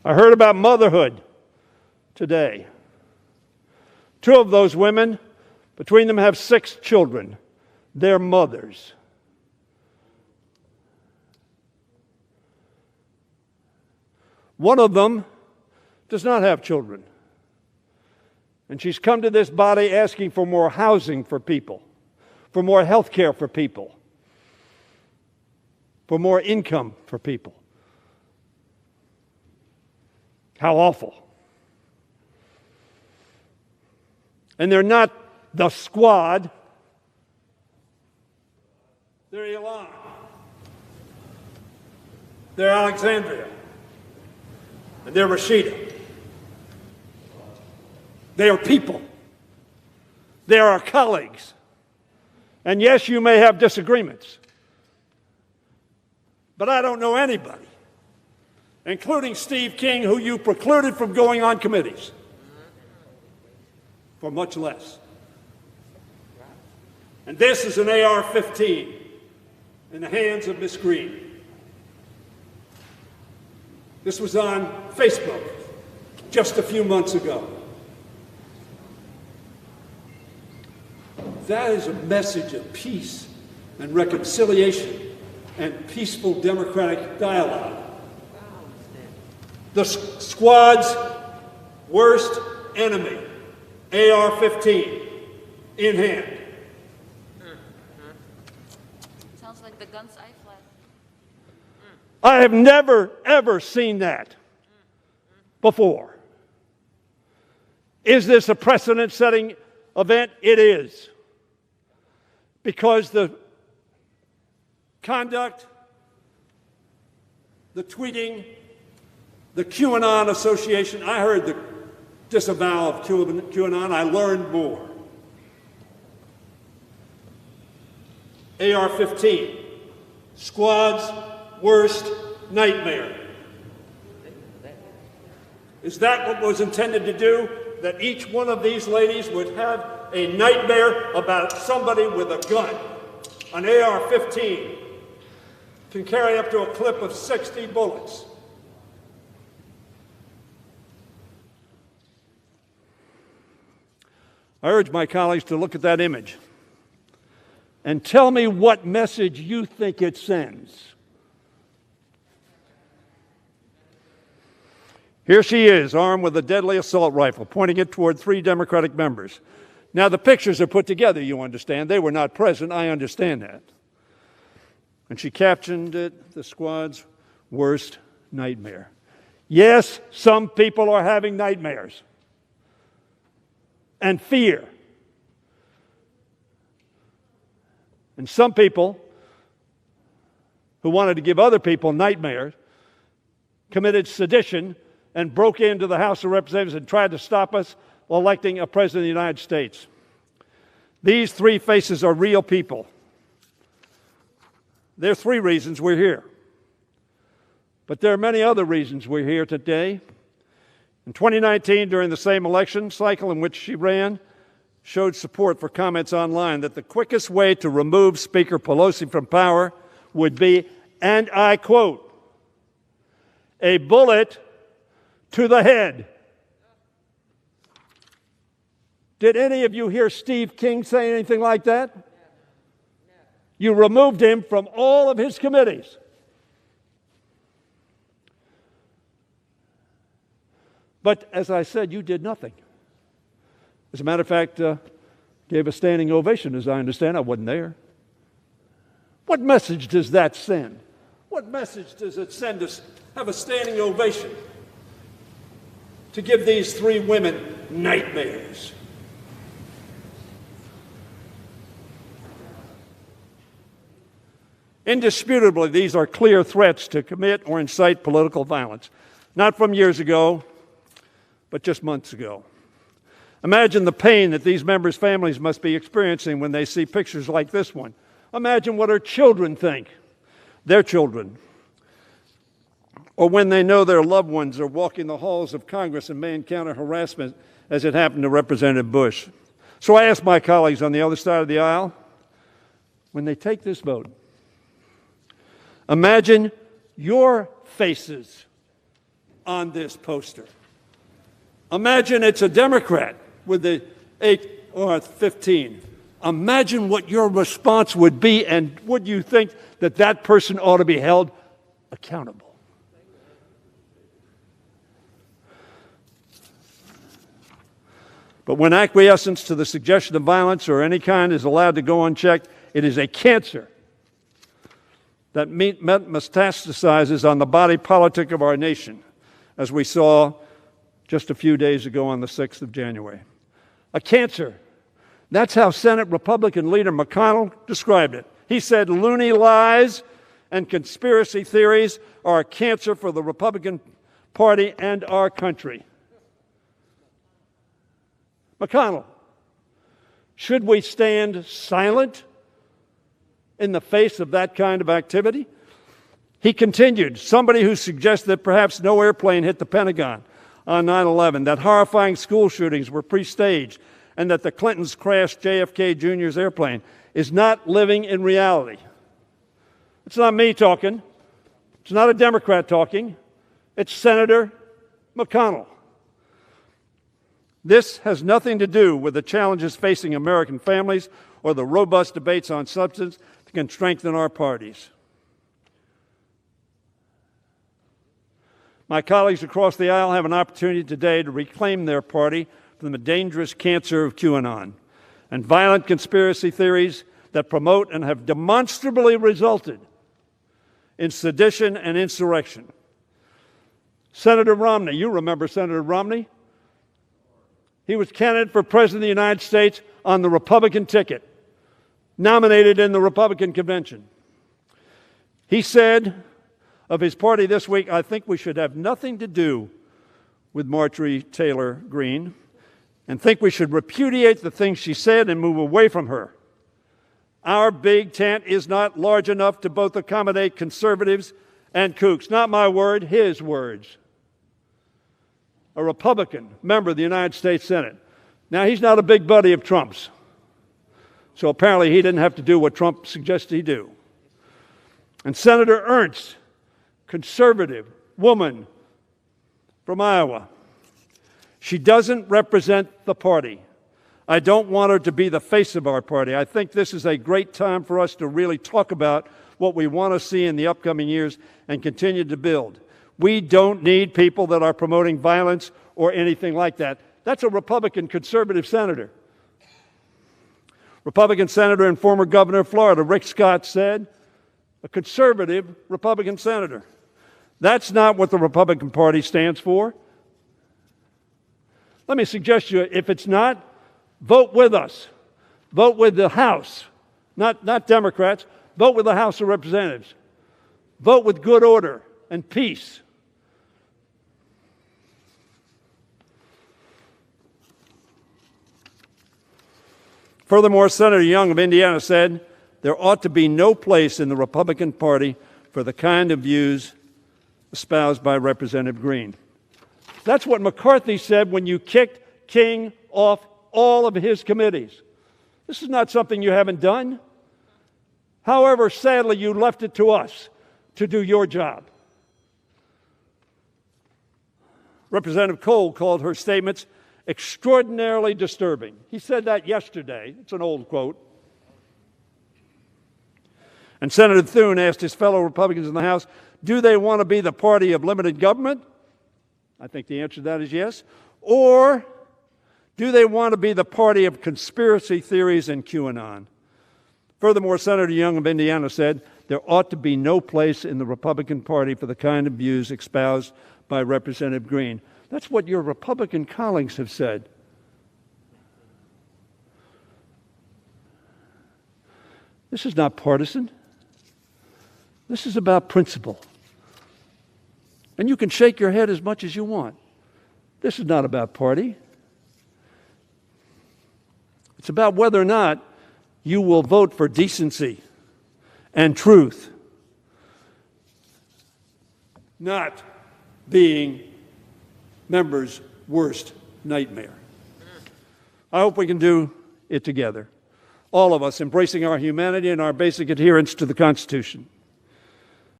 I heard about motherhood today. 2 of those women, between them, have 6 children. They're mothers. One of them does not have children. And she's come to this body asking for more housing for people, for more health care for people, for more income for people. How awful. And they're not the Squad. They're Elon. They're Alexandria. And they're Rashida. They are people. They are our colleagues. And yes, you may have disagreements. But I don't know anybody, including Steve King, who you precluded from going on committees for much less. And this is an AR-15 in the hands of Ms. Greene. This was on Facebook just a few months ago. That is a message of peace and reconciliation and peaceful democratic dialogue. The Squad's worst enemy, AR-15, in hand. Sounds like the guns I fled. I have never, ever seen that before. Is this a precedent-setting event? It is. Because the conduct, the tweeting, the QAnon association, I heard the disavowal of QAnon, I learned more. AR-15, Squad's worst nightmare. Is that what was intended to do? That each one of these ladies would have a nightmare about somebody with a gun. An AR-15 can carry up to a clip of 60 bullets. I urge my colleagues to look at that image and tell me what message you think it sends. Here she is, armed with a deadly assault rifle, pointing it toward 3 Democratic members. Now, the pictures are put together, you understand. They were not present. I understand that. And she captioned it, the Squad's worst nightmare. Yes, some people are having nightmares and fear. And some people who wanted to give other people nightmares committed sedition and broke into the House of Representatives and tried to stop us electing a president of the United States. These 3 faces are real people. There are 3 reasons we're here. But there are many other reasons we're here today. In 2019, during the same election cycle in which she ran, showed support for comments online that the quickest way to remove Speaker Pelosi from power would be, and I quote, a bullet to the head. Did any of you hear Steve King say anything like that? You removed him from all of his committees. But as I said, you did nothing. As a matter of fact, gave a standing ovation, as I understand. I wasn't there. What message does that send? What message does it send us? Have a standing ovation to give these 3 women nightmares. Indisputably, these are clear threats to commit or incite political violence. Not from years ago, but just months ago. Imagine the pain that these members' families must be experiencing when they see pictures like this one. Imagine what our children think, their children, or when they know their loved ones are walking the halls of Congress and may encounter harassment as it happened to Representative Bush. So I ask my colleagues on the other side of the aisle, when they take this vote, imagine your faces on this poster. Imagine it's a Democrat with the 8 or 15. Imagine what your response would be, and would you think that that person ought to be held accountable? But when acquiescence to the suggestion of violence or any kind is allowed to go unchecked, it is a cancer that metastasizes on the body politic of our nation, as we saw just a few days ago on the 6th of January. A cancer. That's how Senate Republican leader McConnell described it. He said, "Loony lies and conspiracy theories are a cancer for the Republican Party and our country." McConnell, should we stand silent in the face of that kind of activity? He continued, somebody who suggests that perhaps no airplane hit the Pentagon on 9/11, that horrifying school shootings were pre-staged, and that the Clintons crashed JFK Jr.'s airplane is not living in reality. It's not me talking. It's not a Democrat talking. It's Senator McConnell. This has nothing to do with the challenges facing American families or the robust debates on substance that can strengthen our parties. My colleagues across the aisle have an opportunity today to reclaim their party from the dangerous cancer of QAnon and violent conspiracy theories that promote and have demonstrably resulted in sedition and insurrection. Senator Romney, you remember Senator Romney? He was candidate for President of the United States on the Republican ticket, nominated in the Republican convention. He said of his party this week, "I think we should have nothing to do with Marjorie Taylor Greene and think we should repudiate the things she said and move away from her. Our big tent is not large enough to both accommodate conservatives and kooks." Not my word, his words. A Republican member of the United States Senate. Now, he's not a big buddy of Trump's, so apparently he didn't have to do what Trump suggested he do. And Senator Ernst, conservative woman from Iowa. She doesn't represent the party. I don't want her to be the face of our party. I think this is a great time for us to really talk about what we want to see in the upcoming years and continue to build. We don't need people that are promoting violence or anything like that. That's a Republican conservative senator. Republican senator and former governor of Florida, Rick Scott, said, a conservative Republican senator. That's not what the Republican Party stands for. Let me suggest to you, if it's not, vote with us. Vote with the House, not Democrats. Vote with the House of Representatives. Vote with good order and peace. Furthermore, Senator Young of Indiana said, there ought to be no place in the Republican Party for the kind of views espoused by Representative Greene. That's what McCarthy said when you kicked King off all of his committees. This is not something you haven't done. However, sadly, you left it to us to do your job. Representative Cole called her statements extraordinarily disturbing. He said that yesterday. It's an old quote. And Senator Thune asked his fellow Republicans in the House, do they want to be the party of limited government? I think the answer to that is yes. Or do they want to be the party of conspiracy theories and QAnon? Furthermore, Senator Young of Indiana said, there ought to be no place in the Republican Party for the kind of views espoused by Representative Greene. That's what your Republican colleagues have said. This is not partisan. This is about principle. And you can shake your head as much as you want. This is not about party. It's about whether or not you will vote for decency and truth, not being members' worst nightmare. I hope we can do it together, all of us embracing our humanity and our basic adherence to the Constitution.